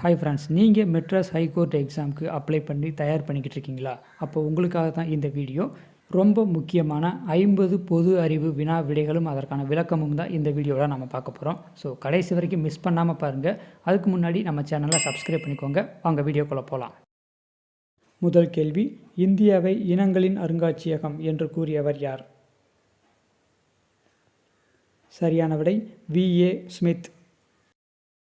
Hi friends, நீங்கள் Madras high court எக்ஸாமுக்கு apply பண்ணி தயார் பண்ணிக்கிட்டு இருக்கீங்களா? அப்போ உங்களுக்காக தான் இந்த வீடியோ. ரொம்ப முக்கியமான 50 பொது அறிவு வினா விடைகளும் அதற்கான விளக்கமும் தான் இந்த வீடியோவில் நம்ம பார்க்க போகிறோம். ஸோ கடைசி வரைக்கும் மிஸ் பண்ணாமல் பாருங்கள். அதுக்கு முன்னாடி நம்ம சேனலை சப்ஸ்கிரைப் பண்ணிக்கோங்க. வாங்க வீடியோக்குள்ளே போகலாம். முதல் கேள்வி, இந்தியாவை இனங்களின் அருங்காட்சியகம் என்று கூறியவர் யார்? சரியான விடை V.A. ஸ்மித்.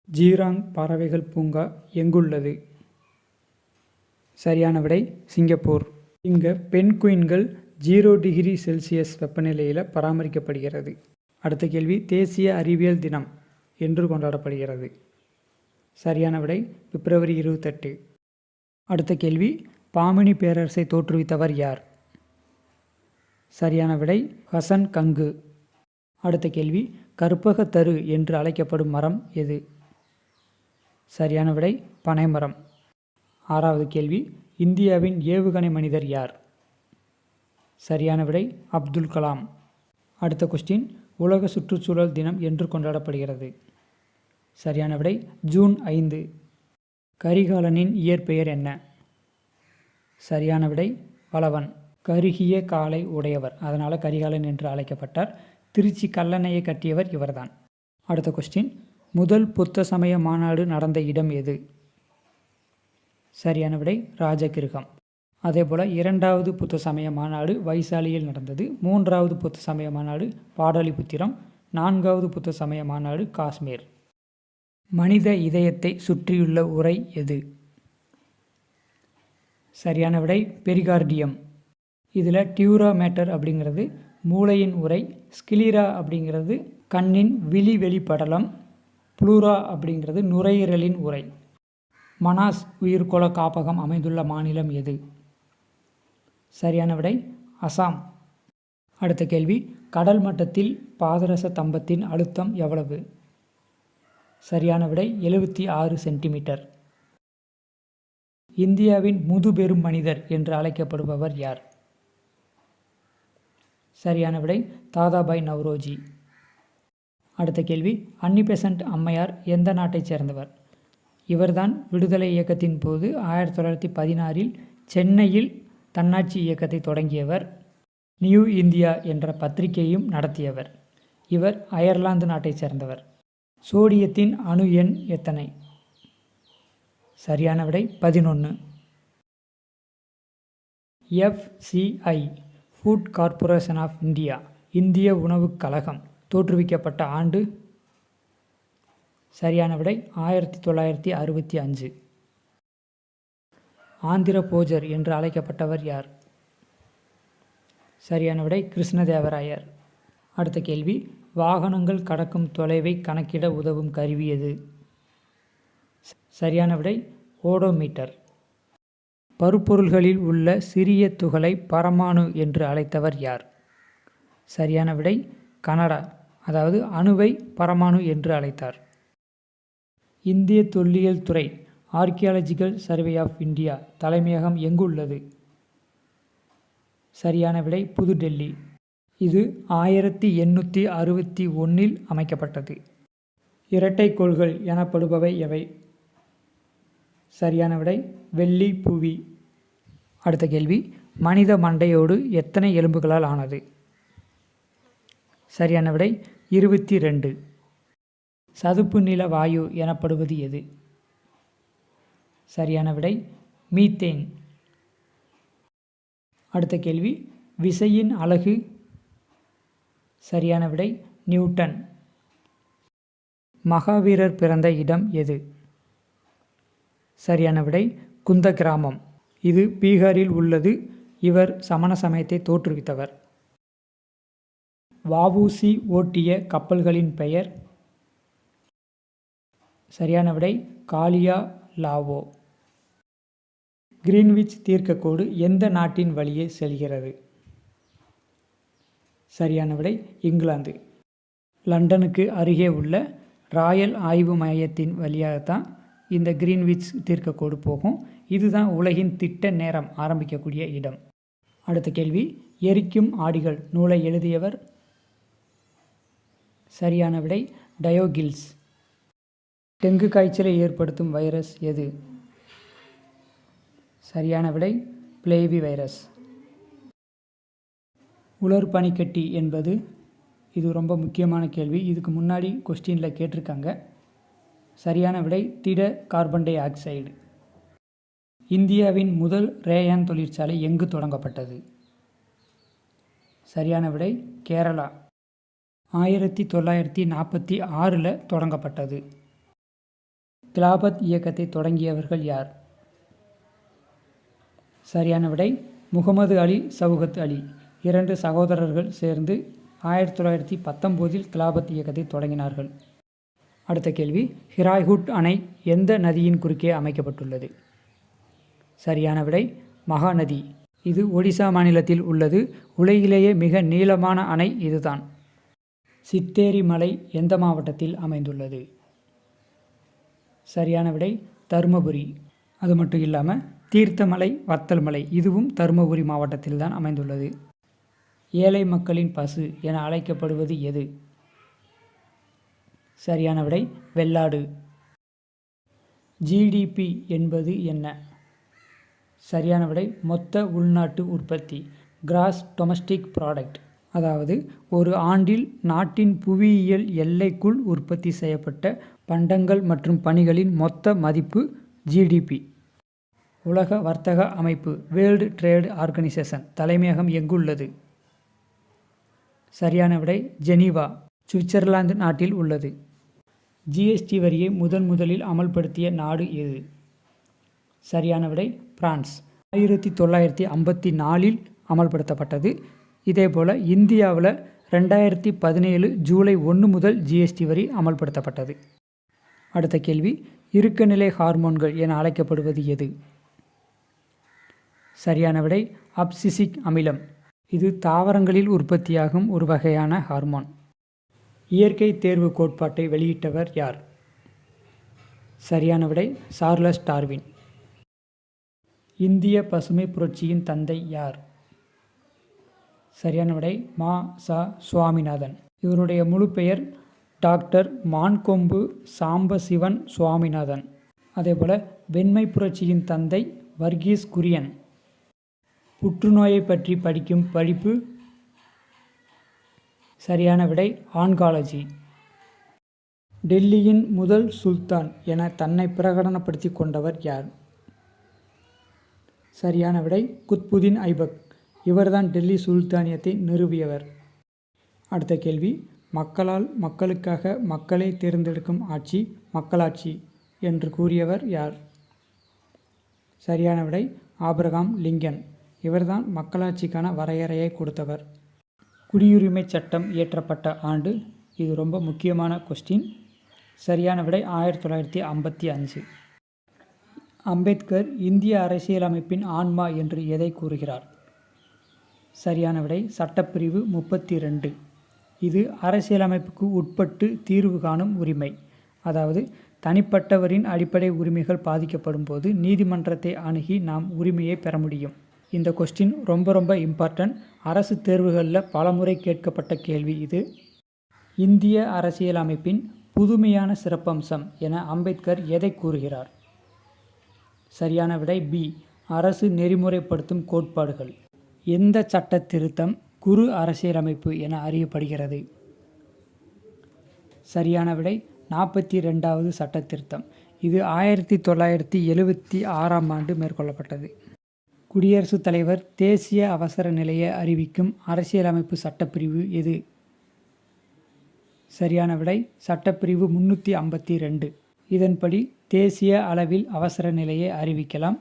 ஜீராங் பறவைகள் பூங்கா எங்குள்ளது? சரியான விடை சிங்கப்பூர். இங்கே பெண் குயின்கள் 0 டிகிரி செல்சியஸ் வெப்பநிலையில் பராமரிக்கப்படுகிறது. அடுத்த கேள்வி, தேசிய அறிவியல் தினம் என்று கொண்டாடப்படுகிறது? சரியான விடை பிப்ரவரி 28. அடுத்த கேள்வி, பாமினி பேரரசை தோற்றுவித்தவர் யார்? சரியான விடை ஹசன் கங்கு. அடுத்த கேள்வி, கற்பகத்தரு என்று அழைக்கப்படும் மரம் எது? சரியான விடை பனைமரம். ஆறாவது கேள்வி, இந்தியாவின் ஏவுகணை மனிதர் யார்? சரியான விடை அப்துல் கலாம். அடுத்த கொஸ்டின், உலக சுற்றுச்சூழல் தினம் என்று கொண்டாடப்படுகிறது? சரியான விடை ஜூன் 5. கரிகாலனின் இயற்பெயர் என்ன? சரியான விடை வளவன். கருகிய காலை உடையவர், அதனால் கரிகாலன் என்று அழைக்கப்பட்டார். திருச்சி கல்லணையை கட்டியவர் இவர்தான். அடுத்த கொஸ்டின், முதல் புத்த சமய மாநாடு நடந்த இடம் எது? சரியான விடை ராஜகிருகம். அதேபோல் 2வது புத்த சமய மாநாடு வைசாலியில் நடந்தது. 3வது புத்த சமய மாநாடு பாடலிபுத்திரம். 4வது புத்த சமய மாநாடு காஷ்மீர். மனித இதயத்தை சுற்றியுள்ள உறை எது? சரியான விடை பெரிகார்டியம். இதில் டியூரா மேட்டர் அப்படிங்கிறது மூளையின் உறை, ஸ்கிலீரா அப்படிங்கிறது கண்ணின் விழி வெளிப்படலம், புளூரா அப்படிங்கிறது நுரையீரலின் உறை. மனாஸ் உயிர்கோள காப்பகம் அமைந்துள்ள மாநிலம் எது? சரியான விடை அசாம். அடுத்த கேள்வி, கடல் மட்டத்தில் பாதரச தம்பத்தின் அழுத்தம் எவ்வளவு? சரியான விடை 76 சென்டிமீட்டர். இந்தியாவின் முதுபெரும் மனிதர் என்று அழைக்கப்படுபவர் யார்? சரியான விடை தாதாபாய் நவ்ரோஜி. அடுத்த கேள்வி, அன்னி பெசன்ட் அம்மையார் எந்த நாட்டைச் சேர்ந்தவர்? இவர்தான் விடுதலை இயக்கத்தின் போது 1916 சென்னையில் தன்னாட்சி இயக்கத்தை தொடங்கியவர். நியூ இந்தியா என்ற பத்திரிகையையும் நடத்தியவர். இவர் அயர்லாந்து நாட்டைச் சேர்ந்தவர். சோடியத்தின் அணு எண் எத்தனை? சரியான விடை 11. FCI food corporation of India, இந்திய உணவுக் கழகம் தோற்றுவிக்கப்பட்ட ஆண்டு? சரியான விடை 1965. ஆந்திர போஜர் என்று அழைக்கப்பட்டவர் யார்? சரியான விடை கிருஷ்ணதேவராயர். அடுத்த கேள்வி, வாகனங்கள் கடக்கும் தொலைவை கணக்கிட உதவும் கருவி எது? சரியான விடை ஓடோமீட்டர். பருப்பொருள்களில் உள்ள சிறிய துகளை பரமாணு என்று அழைத்தவர் யார்? சரியான விடை கனடா, அதாவது அணுவை பரமாணு என்று அழைத்தார். இந்திய தொல்லியல் துறை ஆர்கியாலஜிக்கல் சர்வே ஆஃப் இந்தியா தலைமையகம் எங்கு உள்ளது? சரியான விடை புதுடெல்லி. இது 1861 அமைக்கப்பட்டது. இரட்டைக்கோள்கள் எனப்படுபவை எவை? சரியான விடை வெள்ளி, புவி. அடுத்த கேள்வி, மனித மண்டையோடு எத்தனை எலும்புகளால் ஆனது? சரியான விடை 22. சதுப்பு நில வாயு எனப்படுவது எது? சரியான விடை மீத்தேன். அடுத்த கேள்வி, விசையின் அலகு? சரியான விடை நியூட்டன். மகாவீரர் பிறந்த இடம் எது? சரியான விடை குந்த கிராமம். இது பீகாரில் உள்ளது. இவர் சமண சமயத்தை தோற்றுவித்தவர். வ.உ.சி. ஓட்டிய கப்பல்களின் பெயர்? சரியான விடை காலியா, லாவோ. கிரீன்விச் தீர்க்கக்கோடு எந்த நாட்டின் வழியே செல்கிறது? சரியான விடை இங்கிலாந்து. லண்டனுக்கு அருகே உள்ள ராயல் ஆய்வு மையத்தின் வழியாகத்தான் இந்த கிரீன்விச் தீர்க்கக்கோடு போகும். இதுதான் உலகின் திட்ட நேரம் ஆரம்பிக்கக்கூடிய இடம். அடுத்த கேள்வி, எரிக்கும் ஆடிகள் நூலை எழுதியவர்? சரியான விடை டயோகில்ஸ். டெங்கு காய்ச்சலை ஏற்படுத்தும் வைரஸ் எது? சரியான விடை பிளேவி வைரஸ். உலர் பனிக்கட்டி என்பது, இது ரொம்ப முக்கியமான கேள்வி. இதுக்கு முன்னாடி கொஸ்டினில் கேட்டிருக்காங்க. சரியான விடை திட கார்பன் டை ஆக்சைடு. இந்தியாவின் முதல் ரேயான் தொழிற்சாலை எங்கு தொடங்கப்பட்டது? சரியான விடை கேரளா. 1946 தொடங்கப்பட்டது. கிலாபத் இயக்கத்தை தொடங்கியவர்கள் யார்? சரியான விடை முகமது அலி சவுகத் அலி. 2 சகோதரர்கள் சேர்ந்து 1919 கிலாபத் இயக்கத்தை தொடங்கினார்கள். அடுத்த கேள்வி, ஹிராய்குட் அணை எந்த நதியின் குறுக்கே அமைக்கப்பட்டுள்ளது? சரியான விடை மகாநதி. இது ஒடிசா மாநிலத்தில் உள்ளது. உலகிலேயே மிக நீளமான அணை இதுதான். சித்தேரி மலை எந்த மாவட்டத்தில் அமைந்துள்ளது? சரியான விடை தருமபுரி. அது மட்டும் இல்லாமல் தீர்த்தமலை, வத்தல் மலை இதுவும் தருமபுரி மாவட்டத்தில் தான் அமைந்துள்ளது. ஏழை மக்களின் பசு என அழைக்கப்படுவது எது? சரியான விடை வெள்ளாடு. ஜிடிபி என்பது என்ன? சரியான விடை மொத்த உள்நாட்டு உற்பத்தி, கிராஸ் டொமஸ்டிக் ப்ராடக்ட். அதாவது ஒரு ஆண்டில் நாட்டின் புவியியல் எல்லைக்குள் உற்பத்தி செய்யப்பட்ட பண்டங்கள் மற்றும் பணிகளின் மொத்த மதிப்பு ஜிடிபி. உலக வர்த்தக அமைப்பு வேர்ல்டு ட்ரேட் ஆர்கனைசேஷன் தலைமையகம் எங்குள்ளது? சரியான விடை ஜெனீவா, சுவிட்சர்லாந்து நாட்டில் உள்ளது. ஜிஎஸ்டி வரியை முதலில் அமல்படுத்திய நாடு எது? சரியான விடை பிரான்ஸ். 1954 அமல்படுத்தப்பட்டது. இதேபோல் இந்தியாவில் 2017 ஜூலை 1 முதல் ஜிஎஸ்டி வரி அமல்படுத்தப்பட்டது. அடுத்த கேள்வி, இறுக்கநிலை ஹார்மோன்கள் என அழைக்கப்படுவது எது? சரியான விடை அப்சிசிக் அமிலம். இது தாவரங்களில் உற்பத்தியாகும் ஒரு வகையான ஹார்மோன். இயற்கை தேர்வு கோட்பாட்டை வெளியிட்டவர் யார்? சரியான விடை சார்லஸ் டார்வின். இந்திய பசுமை புரட்சியின் தந்தை யார்? சரியான விடை மா. ச. சுவாமிநாதன். இவருடைய முழு பெயர் டாக்டர் மான்கொம்பு சாம்பசிவன் சுவாமிநாதன். அதேபோல் வெண்மை புரட்சியின் தந்தை வர்கீஸ் குரியன். புற்றுநோயை பற்றி படிக்கும் படிப்பு? சரியான விடை ஆன்காலஜி. டெல்லியின் முதல் சுல்தான் என தன்னை பிரகடனப்படுத்தி கொண்டவர் யார்? சரியான விடை குத்புதீன் ஐபக். இவர்தான் டெல்லி சுல்தானியத்தை நிறுவியவர். அடுத்த கேள்வி, மக்களால் மக்களுக்காக மக்களை தேர்ந்தெடுக்கும் ஆட்சி மக்களாட்சி என்று கூறியவர் யார்? சரியான விடை ஆபிரகாம் லிங்கன். இவர்தான் மக்களாட்சிக்கான வரையறையை கொடுத்தவர். குடியுரிமை சட்டம் இயற்றப்பட்ட ஆண்டு? இது ரொம்ப முக்கியமான கொஸ்டின். சரியான விடை 1955. அம்பேத்கர் இந்திய அரசியலமைப்பின் ஆன்மா என்று எதை கூறுகிறார்? சரியான விடை சட்டப்பிரிவு 32. இது அரசியலமைப்புக்கு உட்பட்டு தீர்வு காணும் உரிமை. அதாவது தனிப்பட்டவரின் அடிப்படை உரிமைகள் பாதிக்கப்படும் போது நீதிமன்றத்தை அணுகி நாம் உரிமையை பெற முடியும். இந்த கொஸ்டின் ரொம்ப இம்பார்ட்டன்ட். அரசு தேர்வுகளில் பலமுறை கேட்கப்பட்ட கேள்வி இது. இந்திய அரசியலமைப்பின் புதுமையான சிறப்பம்சம் என அம்பேத்கர் எதை கூறுகிறார்? சரியான விடை பி. அரசு நெறிமுறைப்படுத்தும் கோட்பாடுகள். எந்த சட்ட திருத்தம் குறு அரசியலமைப்பு என அறியப்படுகிறது? சரியான விடை 42வது சட்ட திருத்தம். இது 1976 ஆண்டு மேற்கொள்ளப்பட்டது. குடியரசுத் தலைவர் தேசிய அவசர நிலையை அறிவிக்கும் அரசியலமைப்பு சட்டப்பிரிவு எது? சரியான விடை சட்டப்பிரிவு 352. இதன்படி தேசிய அளவில் அவசர நிலையை அறிவிக்கலாம்.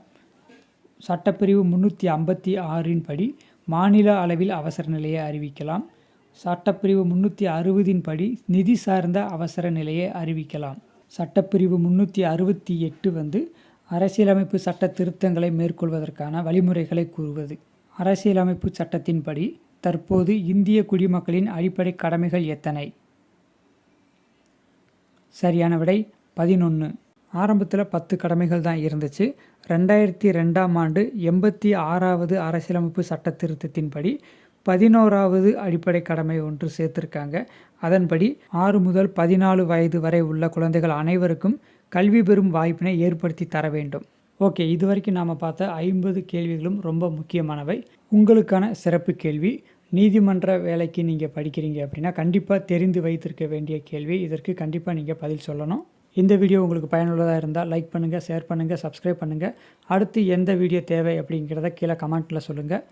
சட்டப்பிரிவு 356 படி மாநில அளவில் அவசர நிலையை அறிவிக்கலாம். சட்டப்பிரிவு 360 படி நிதி சார்ந்த அவசர நிலையை அறிவிக்கலாம். சட்டப்பிரிவு 368 அரசியலமைப்பு சட்ட திருத்தங்களை மேற்கொள்வதற்கான வழிமுறைகளை கூறுவது. அரசியலமைப்பு சட்டத்தின்படி தற்போது இந்திய குடிமக்களின் அடிப்படை கடமைகள் எத்தனை? சரியான விடை 11. ஆரம்பத்தில் 10 கடமைகள் தான் இருந்துச்சு. 2002 ஆண்டு 86வது அரசியலமைப்பு சட்ட திருத்தத்தின்படி 11வது அடிப்படை கடமை ஒன்று சேர்த்திருக்காங்க. அதன்படி 6 முதல் 14 வயது வரை உள்ள குழந்தைகள் அனைவருக்கும் கல்வி பெறும் வாய்ப்பினை ஏற்படுத்தி தர வேண்டும். ஓகே, இதுவரைக்கும் நாம் பார்த்த 50 கேள்விகளும் ரொம்ப முக்கியமானவை. உங்களுக்கான சிறப்பு கேள்வி, நீதிமன்ற வேலைக்கு நீங்கள் படிக்கிறீங்க அப்படின்னா கண்டிப்பாக தெரிந்து வைத்திருக்க வேண்டிய கேள்வி. இதற்கு கண்டிப்பாக நீங்கள் பதில் சொல்லணும். இந்த வீடியோ உங்களுக்கு பயனுள்ளதாக இருந்தால் லைக் பண்ணுங்கள், ஷேர் பண்ணுங்கள், சப்ஸ்கிரைப் பண்ணுங்கள். அடுத்து எந்த வீடியோ தேவை அப்படிங்கிறத கீழே கமெண்ட்டில் சொல்லுங்கள்.